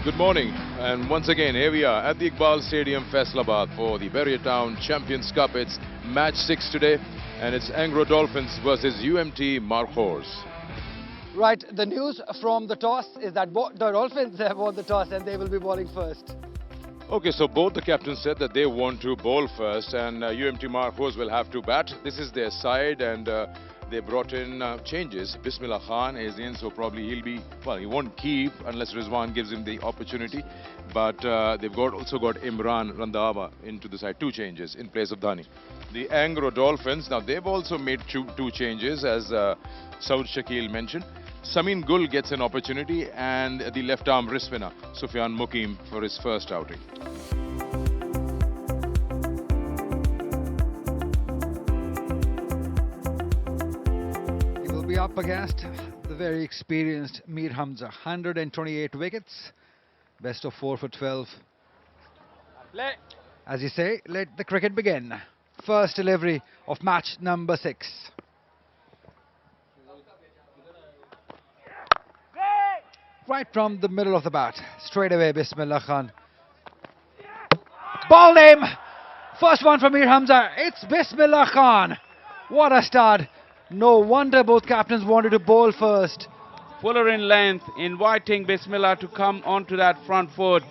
Good morning, and once again here we are at the Iqbal Stadium, Faisalabad for the Bahria Town Champions Cup. It's match 6 today, and it's Engro Dolphins versus UMT Markhors. Right, the news from the toss is that the Dolphins have won the toss and they will be bowling first. Okay, so both the captains said that they want to bowl first, and UMT Markhors will have to bat. This is their side, and they brought in changes. Bismillah Khan is in, so probably he'll be, well, he won't keep unless Rizwan gives him the opportunity. But they've also got Imran Randhawa into the side, 2 changes in place of Dhani. The Engro Dolphins, now they've also made two changes, as Saud Shakil mentioned. Samin Gul gets an opportunity, and the left arm wrist spinner Sufyan Mukim for his first outing. He will be up against the very experienced Mir Hamza. 128 wickets, best of 4 for 12. As you say, let the cricket begin. First delivery of match number 6. Right from the middle of the bat, straight away Bismillah Khan. Ball him! First one from Mir Hamza, it's Bismillah Khan. What a start. No wonder both captains wanted to bowl first. Fuller in length, inviting Bismillah to come onto that front foot.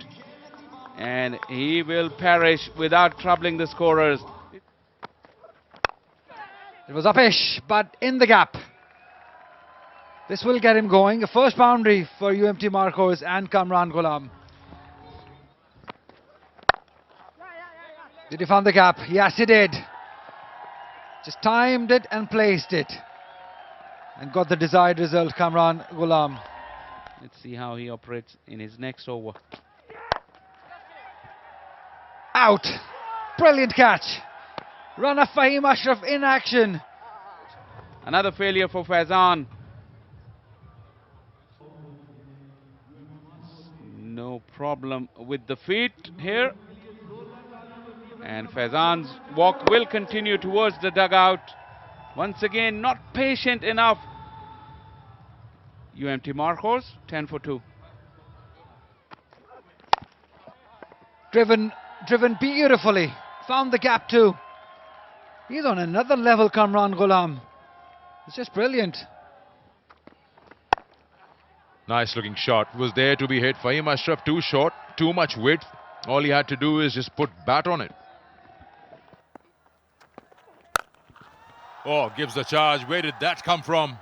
And he will perish without troubling the scorers. It was uppish, but in the gap. This will get him going. A first boundary for UMT Markhors and Kamran Ghulam. Did he find the gap? Yes, he did. Just timed it and placed it. And got the desired result, Kamran Ghulam. Let's see how he operates in his next over. Out. Brilliant catch. Runner Fahim Ashraf in action. Another failure for Faizan. No problem with the feet here. And Faizan's walk will continue towards the dugout. Once again, not patient enough. UMT Markhors, 10 for 2. Driven beautifully. Found the gap too. He's on another level, Kamran Ghulam. It's just brilliant. Nice looking shot. Was there to be hit. Fahim Ashraf too short, too much width. All he had to do is just put bat on it. Oh, gives the charge. Where did that come from?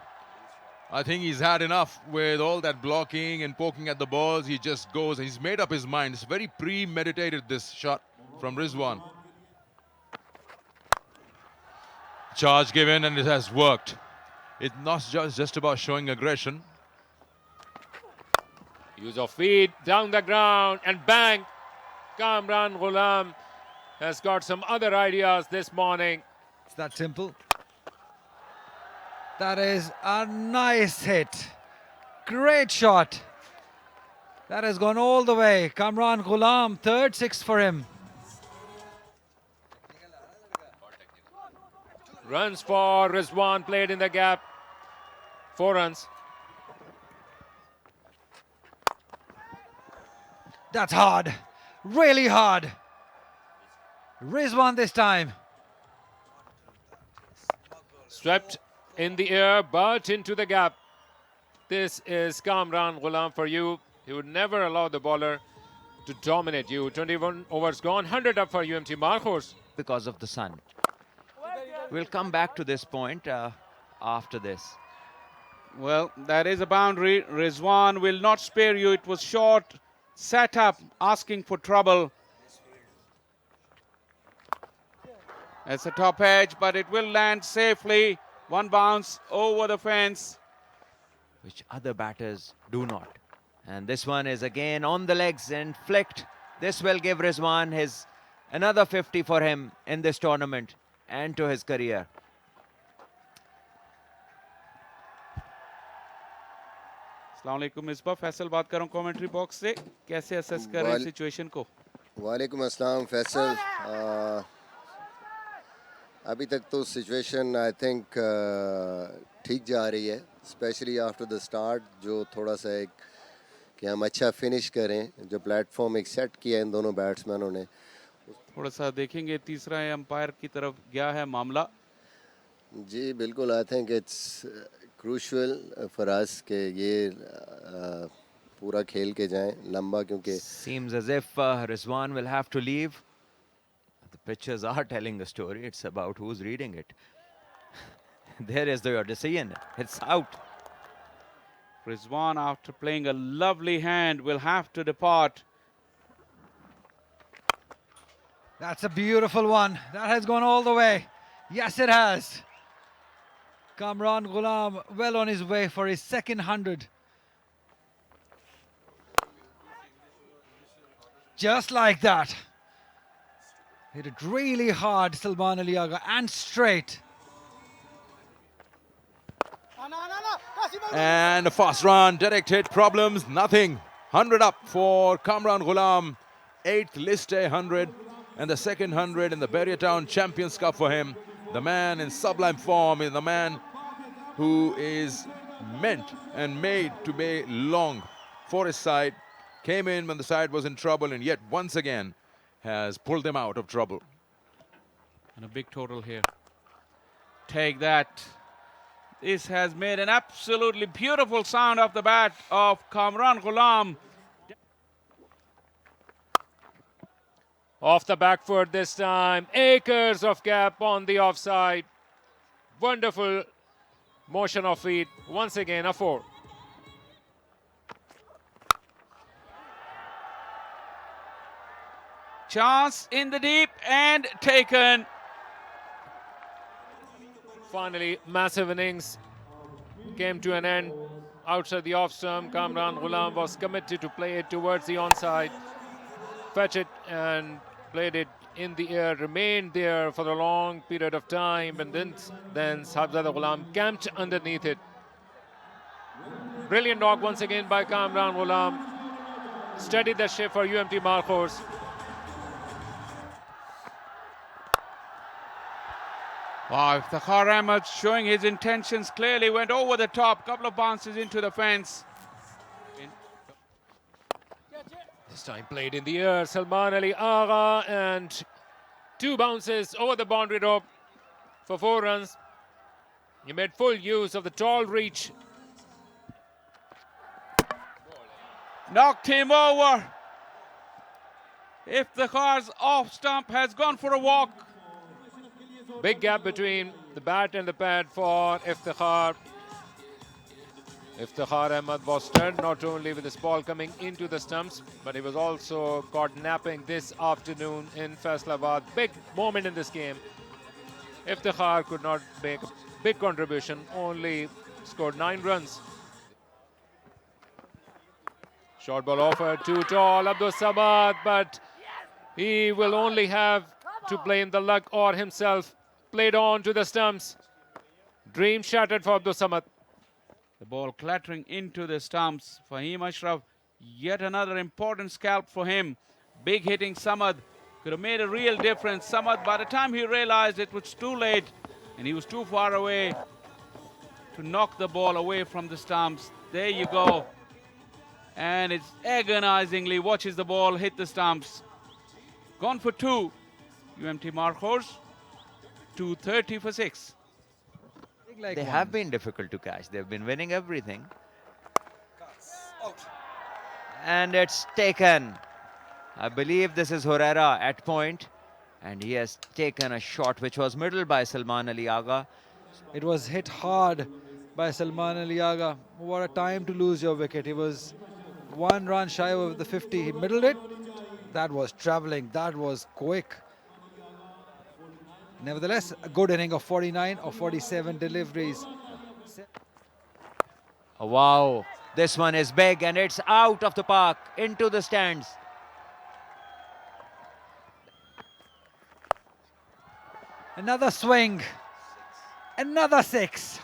I think he's had enough with all that blocking and poking at the balls. He just goes. He's made up his mind. It's very premeditated, this shot from Rizwan. Charge given, and it has worked. It's not just about showing aggression. Use of feet, down the ground, and bang! Kamran Ghulam has got some other ideas this morning. It's that simple. That is a nice hit. Great shot. That has gone all the way. Kamran Ghulam, third 6 for him. Runs for Rizwan, played in the gap. 4 runs. That's hard. Really hard. Rizwan this time. Swept in the air, but into the gap. This is Kamran Ghulam for you. He would never allow the bowler to dominate you. 21 overs gone, 100 up for UMT Markhors. Because of the sun. We'll come back to this point after this. Well, that is a boundary. Rizwan will not spare you. It was short, sat up, asking for trouble. It's a top edge, but it will land safely. One bounce over the fence. Which other batters do not. And this one is again on the legs and flicked. This will give Rizwan his another 50 for him in this tournament and to his career. अस्सलाम वालेकुम मिसबा फैसल बात कर रहा हूँ commentary box से कैसे assess कर रहे हैं सिचुएशन को वालेकुम अस्सलाम फैसल अभी तक तो सिचुएशन आई थिंक ठीक जा रही है स्पेशली आफ्टर द स्टार्ट जो थोड़ा सा एक कि हम अच्छा फिनिश करें जो प्लेटफॉर्म एक सेट किया इन दोनों बैट्समैनों ने. थोड़ा सा देखेंगे तीसरा अंपायर की तरफ गया है मामला. जी बिल्कुल, I think it's crucial for us कि ये पूरा खेल के जाएं लंबा, क्योंकि Seems as if Rizwan will have to leave. The pictures are telling the story. It's about who's reading it. There is your decision. It's out. Rizwan, after playing a lovely hand, will have to depart. That's a beautiful one. That has gone all the way. Yes, it has. Kamran Ghulam well on his way for his second 100. Just like that. Hit it really hard, Salman Ali Agha, and straight. And a fast run, direct hit, problems, nothing. 100 up for Kamran Ghulam. 8th list A 100 and the second 100 in the Bahria Town Champions Cup for him. The man in sublime form is the man who is meant and made to be long for his side. Came in when the side was in trouble and yet once again has pulled them out of trouble. And a big total here. Take that. This has made an absolutely beautiful sound off the bat of Kamran Ghulam. Off the back foot this time. Acres of gap on the offside. Wonderful motion of feet. Once again, a 4. Chance in the deep and taken. Finally, massive innings came to an end. Outside the off stump, Kamran Ghulam was committed to play it towards the onside. Fetch it and played it in the air, remained there for a long period of time, and then Sahibzada Ghulam camped underneath it. Brilliant knock once again by Kamran Ghulam. Steadied the ship for UMT Markhors. Wow, Iftikhar Ahmed showing his intentions clearly, went over the top, couple of bounces into the fence. This time played in the air, Salman Ali Agha, and 2 bounces over the boundary rope for 4 runs. He made full use of the tall reach. Knocked him over. Iftikhar's off stump has gone for a walk. Big gap between the bat and the pad for Iftikhar. Iftikhar Ahmed was stunned not only with this ball coming into the stumps, but he was also caught napping this afternoon in Faisalabad. Big moment in this game. Iftikhar could not make a big contribution, only scored 9 runs. Short ball offered too tall, Abdul Samad, but he will only have to blame the luck or himself. Played on to the stumps. Dream shattered for Abdul Samad. The ball clattering into the stumps. Fahim Ashraf, yet another important scalp for him. Big hitting Samad. Could have made a real difference. Samad, by the time he realized it was too late and he was too far away to knock the ball away from the stumps. There you go. And it's agonizingly watches the ball hit the stumps. Gone for 2. UMT Markhors, 230 for 6. They have been difficult to catch. They've been winning everything. And it's taken. I believe this is Herrera at point. And he has taken a shot which was middle by Salman Ali Agha. It was hit hard by Salman Ali Agha. What a time to lose your wicket. He was 1 run shy of the 50. He middled it. That was travelling. That was quick. Nevertheless, a good inning of 49 or 47 deliveries. Oh, wow. This one is big and it's out of the park into the stands. Another swing. Another 6.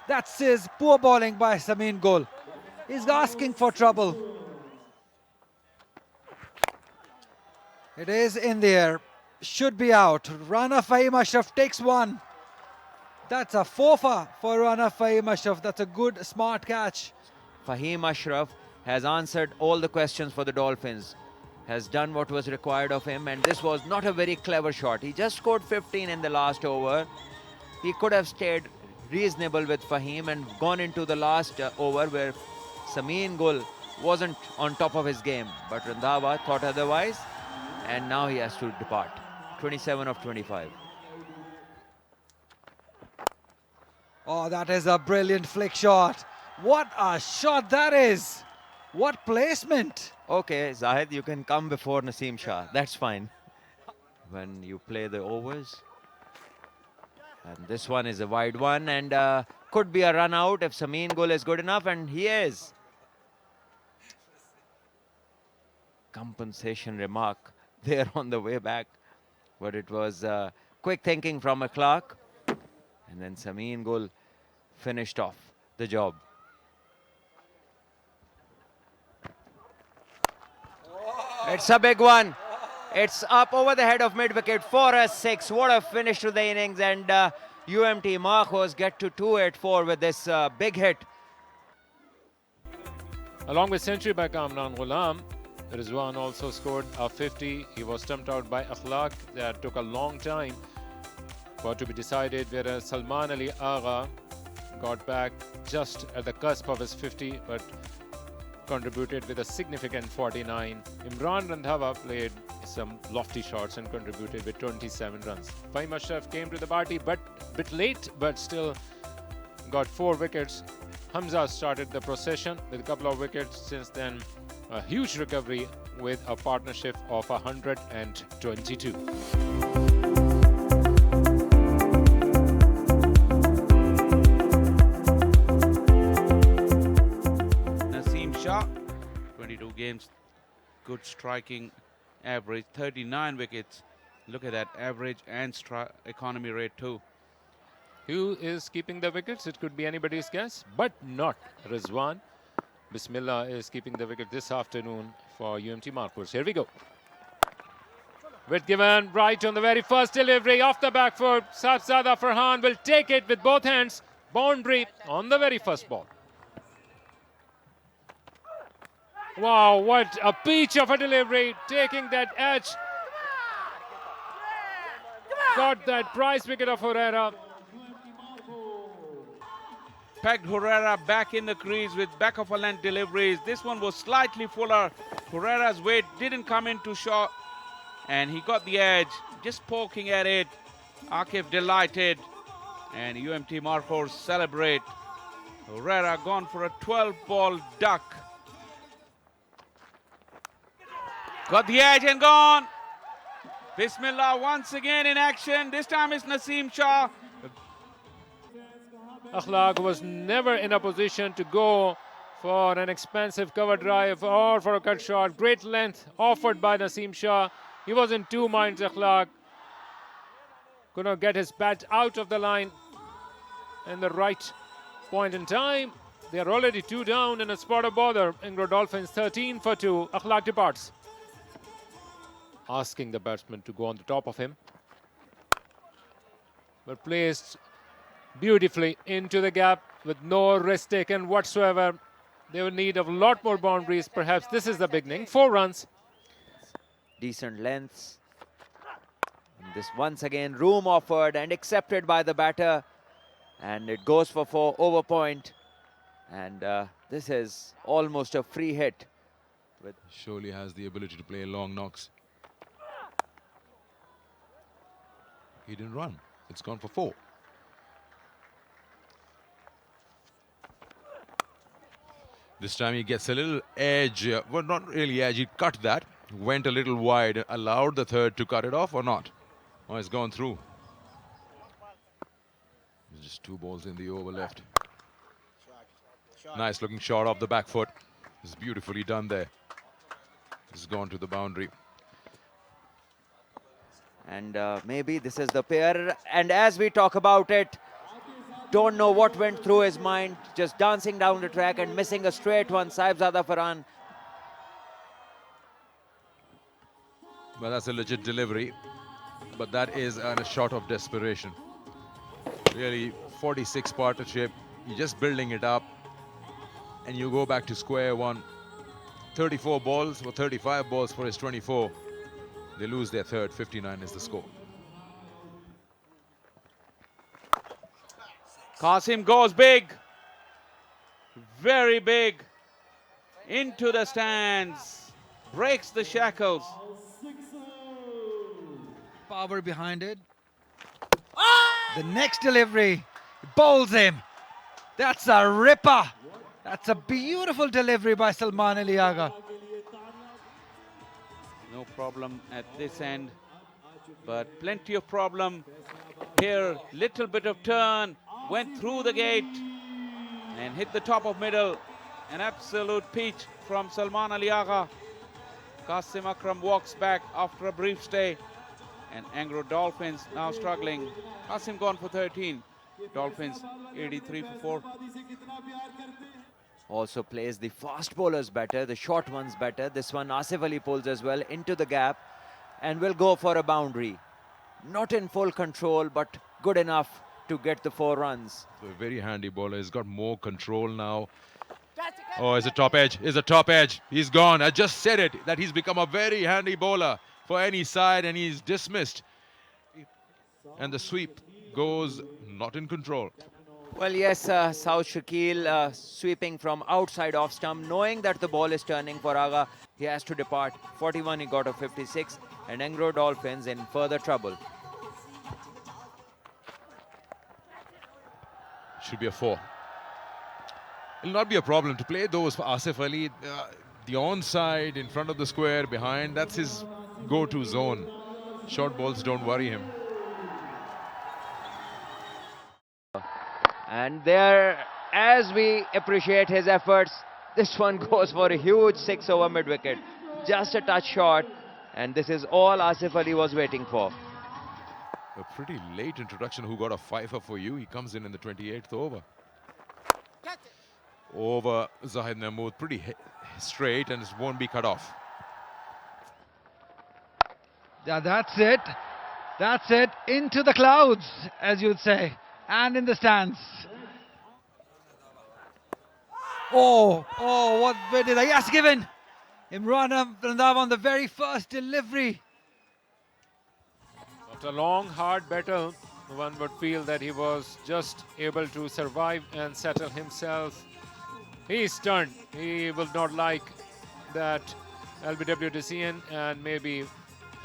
That's his poor bowling by Samin Gul. He's asking for trouble. It is in the air. Should be out. Rana Fahim Ashraf takes 1. That's a 4 for Rana Fahim Ashraf. That's a good, smart catch. Fahim Ashraf has answered all the questions for the Dolphins, has done what was required of him, and this was not a very clever shot. He just scored 15 in the last over. He could have stayed reasonable with Fahim and gone into the last over where Sameen Gul wasn't on top of his game, but Randhawa thought otherwise, and now he has to depart. 27 of 25. Oh, that is a brilliant flick shot. What a shot that is. What placement. Okay, Zahid, you can come before Naseem Shah. That's fine. When you play the overs. And this one is a wide one, and could be a run out if Sameen Gul is good enough, and he is. Compensation remark there on the way back, but it was quick thinking from a Clark, and then Sameen Gul finished off the job. It's a big one. It's up over the head of mid-wicket, 4-6. What a finish to the innings, and UMT Markhors get to 284 with this big hit. Along with century by Kamran Ghulam, Rizwan also scored a 50. He was stumped out by Akhlaq. That took a long time for it to be decided, whereas Salman Ali Agha got back just at the cusp of his 50, but contributed with a significant 49. Imran Randhawa played some lofty shots and contributed with 27 runs. Fahim Ashraf came to the party but a bit late, but still got 4 wickets. Hamza started the procession with a couple of wickets. Since then, a huge recovery with a partnership of 122. Naseem Shah, 22 games, good striking average, 39 wickets. Look at that average and economy rate too. Who is keeping the wickets? It could be anybody's guess, but not Rizwan. Bismillah is keeping the wicket this afternoon for UMT Markhors. Here we go. With given right on the very first delivery off the back foot. Sahibzada Farhan will take it with both hands. Boundary on the very first ball. Wow, what a peach of a delivery, taking that edge. Got that prize wicket of Herrera. Pegged Herrera back in the crease with back of a length deliveries. This one was slightly fuller. Herrera's weight didn't come into shot, and he got the edge, just poking at it. Akif delighted, and UMT Markhors celebrate. Herrera gone for a 12-ball duck. Got the edge and gone. Bismillah once again in action. This time it's Naseem Shah. Akhlaq was never in a position to go for an expensive cover drive or for a cut shot. Great length offered by Naseem Shah. He was in two minds, Akhlaq. Could not get his bat out of the line in the right point in time. They are already 2 down in a spot of bother. Engro Dolphins 13 for 2. Akhlaq departs, asking the batsman to go on the top of him, but placed beautifully into the gap with no risk taken whatsoever. They will need a lot more boundaries. Perhaps this is the beginning. 4 runs. Decent lengths. And this once again room offered and accepted by the batter, and it goes for 4 over point, and this is almost a free hit. Surely has the ability to play long knocks. He didn't run. It's gone for 4. This time he gets a little edge. Well, not really edge. He cut that. Went a little wide. Allowed the third to cut it off or not? Oh, it's gone through. There's just 2 balls in the over left. Nice looking shot off the back foot. It's beautifully done there. It's gone to the boundary. And maybe this is the pair. And as we talk about it, don't know what went through his mind. Just dancing down the track and missing a straight one. Sahibzada Farhan. Well, that's a legit delivery. But that is a shot of desperation. Really, 46 partnership. You're just building it up. And you go back to square one. 34 balls or 35 balls for his 24. They lose their third. 59 is the score. Qasim goes big. Very big. Into the stands. Breaks the shackles. Power behind it. The next delivery, bowls him. That's a ripper. That's a beautiful delivery by Salman Ali Agha. No problem at this end, but plenty of problem here. Little bit of turn, went through the gate and hit the top of middle. An absolute peach from Salman Ali Agha. Qasim Akram walks back after a brief stay. And Engro Dolphins now struggling. Qasim gone for 13. Dolphins 83 for 4. Also plays the fast bowlers better, the short ones better. This one Asif Ali pulls as well into the gap and will go for a boundary. Not in full control, but good enough to get the 4 runs. So a very handy bowler. He's got more control now. Oh, it's a top edge. It's a top edge. He's gone. I just said it, that he's become a very handy bowler for any side, and he's dismissed. And the sweep goes not in control. Well, yes, South Shakil sweeping from outside off stump, knowing that the ball is turning for Agha. He has to depart. 41, he got a 56, and Engro Dolphins in further trouble. Should be a 4. It'll not be a problem to play those for Asif Ali. The onside in front of the square behind, that's his go-to zone. Short balls don't worry him. And there, as we appreciate his efforts, this one goes for a huge 6 over mid-wicket. Just a touch short, and this is all Asif Ali was waiting for. A pretty late introduction. Who got a 5-er for you? He comes in the 28th over. Over Zahid Mahmood, pretty straight, and it won't be cut off. Yeah, that's it. That's it. Into the clouds, as you'd say. And in the stands. Oh, what way did I? Yes, given. Imran Randav on the very first delivery. After a long, hard battle, one would feel that he was just able to survive and settle himself. He's stunned. He will not like that LBW decision, and maybe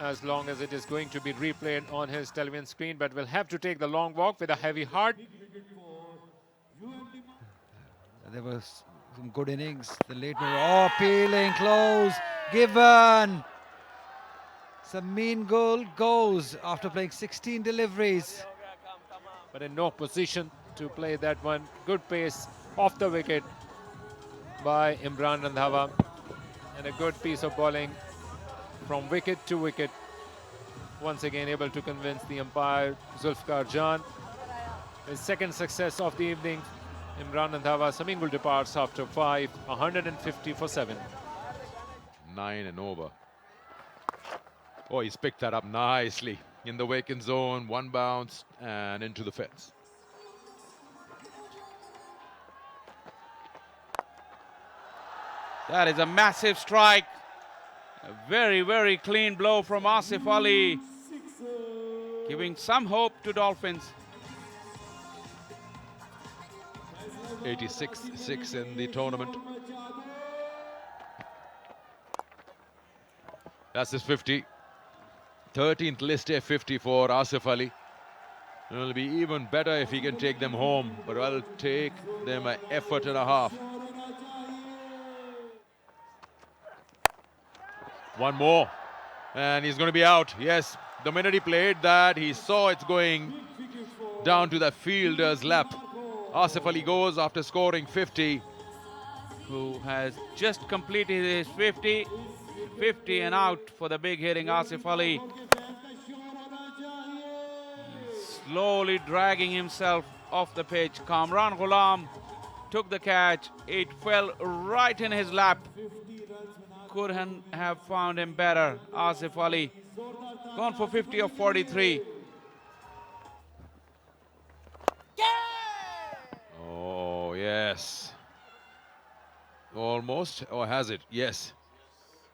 as long as it is going to be replayed on his television screen, but will have to take the long walk with a heavy heart. There was some good innings. The late peeling close, given. Sameen Gul goes after playing 16 deliveries. But in no position to play that one. Good pace off the wicket by Imran Randhawa, and a good piece of bowling from wicket to wicket. Once again able to convince the umpire Zulfikar Jan. His second success of the evening. Imran Randhawa, Sameen Gul departs after 5, 150 for 7. 9 and over. Oh, he's picked that up nicely in the vacant zone. One bounce and into the fence. That is a massive strike. A very, very clean blow from Asif Ali, giving some hope to Dolphins. 86-6 in the tournament. That's his 50. 13th list A50 for Asif Ali. It'll be even better if he can take them home, but I'll take them an effort and a half. One more, and he's going to be out. Yes, the minute he played that, he saw it's going down to the fielder's lap. Asif Ali goes after scoring 50. Who has just completed his 50. 50 and out for the big hitting Asif Ali. Slowly dragging himself off the pitch. Kamran Ghulam took the catch. It fell right in his lap. Couldn't have found him better. Asif Ali gone for 50 of 43. Oh, yes. Almost, or has it? Yes.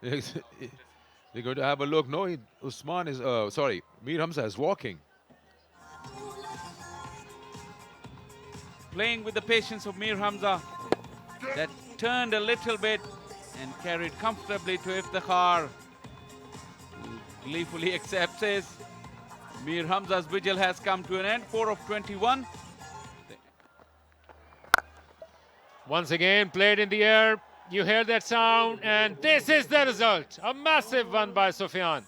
They're going to have a look. No, Usman is, sorry, Mir Hamza is walking. Playing with the patience of Mir Hamza. That turned a little bit and carried comfortably to Iftikhar. Gleefully accepts his. Mir Hamza's vigil has come to an end. 4 of 21. Once again, played in the air. You hear that sound, and this is the result. A massive one by Sufyan.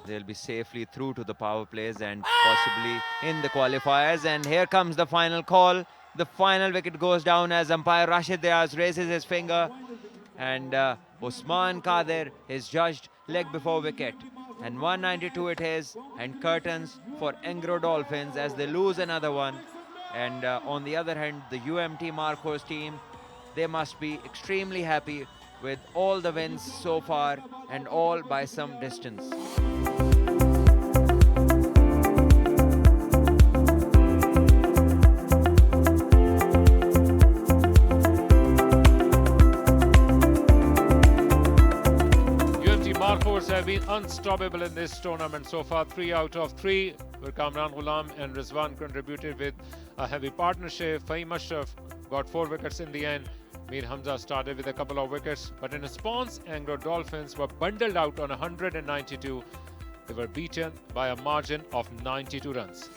They'll be safely through to the power plays and possibly in the qualifiers. And here comes the final call. The final wicket goes down as umpire Rashid Diaz raises his finger. And Usman Qadir is judged leg before wicket. And 192 it is. And curtains for Engro Dolphins as they lose another one. And on the other hand, the UMT Markhors team, they must be extremely happy with all the wins so far and all by some distance. UMT Markhors have been unstoppable in this tournament so far. 3 out of 3, where Kamran Ghulam and Rizwan contributed with a heavy partnership. Fahim Ashraf got 4 wickets in the end. Mir Hamza started with a couple of wickets, but in response, Engro Dolphins were bundled out on 192. They were beaten by a margin of 92 runs.